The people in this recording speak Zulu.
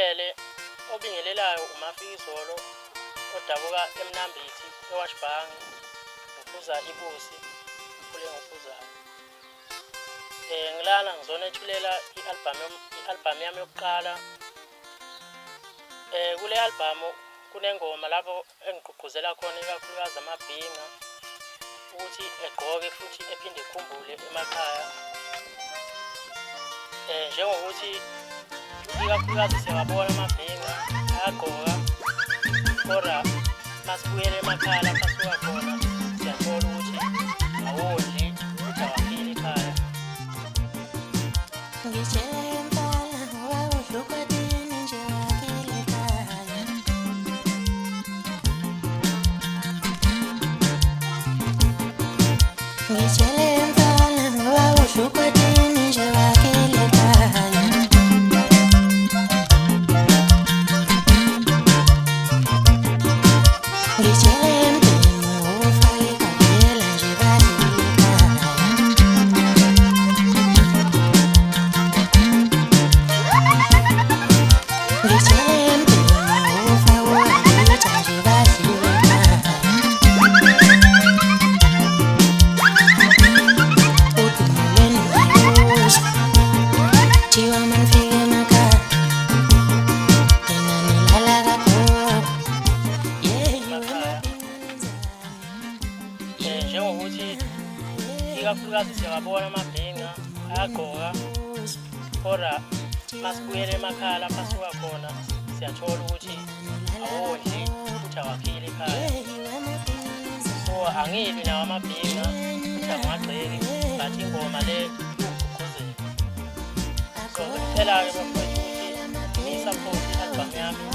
Ngibingelele obingelelayo uMafikizolo odabuka eMnambithi eWashbhangi ngiphuza ibusi kule ngophuzayo. Ngilana ngizonethulela i-album yami yokuqala. Kule album kunengoma lapho engigqugquzela khona ikakhulukazi amabhinga ukuthi egqoke futhi ephinde ekhumbule emakhaya. Njengokuthi ikakhulukazi siyawabona amabhinga ayagqoka kodwa masibuyele emakhaya lapho asuka khona siyathola ukuthi awondli futhi awaphili ekhaya. Njengokuthi ikakhulukazi siyawabona amabhinga ayagqoka kodwa masibuyele emakhaya lapho asuka khona siyathola ukuthi awondli futhi awaphili ekhaya. So angilwi nawo amabhinga futhi angagxeki but ingoma le ugqugquzela. So ngicela-ke bafowethu ukuthi niyi-support i-album yami.